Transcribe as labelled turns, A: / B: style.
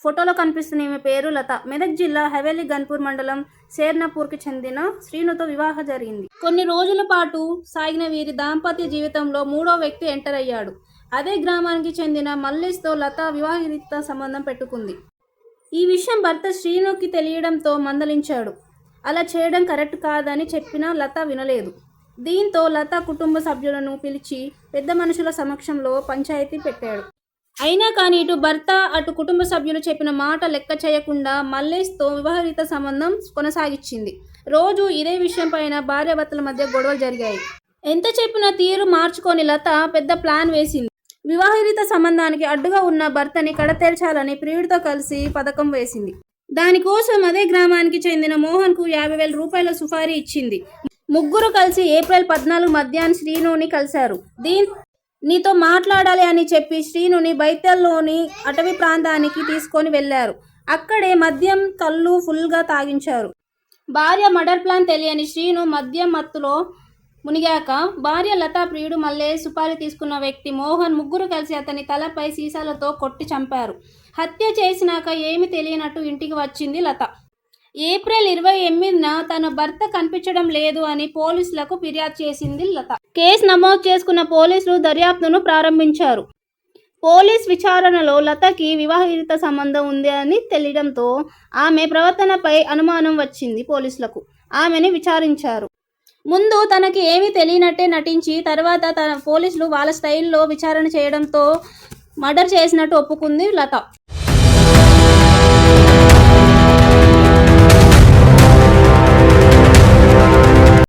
A: ఫోటోలో కనిపిస్తున్న ఈమె పేరు లత. మెదక్ జిల్లా హవేలీ గన్పూర్ మండలం శేర్నాపూర్కి చెందిన శ్రీనుతో వివాహం జరిగింది. కొన్ని రోజుల పాటు సాగిన వీరి దాంపత్య జీవితంలో మూడో వ్యక్తి ఎంటర్ అయ్యాడు. అదే గ్రామానికి చెందిన మల్లేష్తో లత వివాహిత సంబంధం పెట్టుకుంది. ఈ విషయం భర్త శ్రీనుకి తెలియడంతో మందలించాడు. అలా చేయడం కరెక్ట్ కాదని చెప్పినా లత వినలేదు. దీంతో లత కుటుంబ సభ్యులను పిలిచి పెద్ద మనుషుల సమక్షంలో పంచాయతీ పెట్టాడు. అయినా కానీ ఇటు భర్త అటు కుటుంబ సభ్యులు చెప్పిన మాట లెక్క చేయకుండా మల్లేష్తో వివాహిత సంబంధం కొనసాగించింది. రోజు ఇదే విషయం పైన భార్యాభర్తల మధ్య గొడవలు జరిగాయి. ఎంత చెప్పినా తీరు మార్చుకొని లత పెద్ద ప్లాన్ వేసింది. వివాహిత సంబంధానికి అడ్డుగా ఉన్న భర్తని కడతేర్చాలని ప్రియుడితో కలిసి పథకం వేసింది. దానికోసం అదే గ్రామానికి చెందిన మోహన్కు 50,000 రూపాయల సుపారీ ఇచ్చింది. ముగ్గురు కలిసి ఏప్రిల్ 14 మధ్యాహ్నం శ్రీనుని కలిశారు. నీతో మాట్లాడాలి అని చెప్పి శ్రీనుని బైతల్లోని అటవీ ప్రాంతానికి తీసుకొని వెళ్లారు. అక్కడే మద్యం కళ్ళు ఫుల్గా తాగించారు. భార్య మర్డర్ ప్లాన్ తెలియని శ్రీను మద్యం మత్తులో మునిగాక భార్య లతా, ప్రియుడు మల్లేష్, సుపారీ తీసుకున్న వ్యక్తి మోహన్ ముగ్గురు కలిసి అతని తలపై సీసాలతో కొట్టి చంపారు. హత్య చేసినాక ఏమీ తెలియనట్టు ఇంటికి వచ్చింది లత. ఏప్రిల్ 28న తన భర్త కనిపించడం లేదు అని పోలీసులకు ఫిర్యాదు చేసింది లత. కేసు నమోదు చేసుకున్న పోలీసులు దర్యాప్తును ప్రారంభించారు. పోలీస్ విచారణలో లతకి వివాహిత సంబంధం ఉంది అని తెలియడంతో ఆమె ప్రవర్తనపై అనుమానం వచ్చింది. పోలీసులకు ఆమెని విచారించారు. ముందు తనకి ఏమీ తెలియనట్టే నటించి తర్వాత పోలీసులు వాళ్ళ స్టైల్లో విచారణ చేయడంతో మర్డర్ చేసినట్టు ఒప్పుకుంది లత.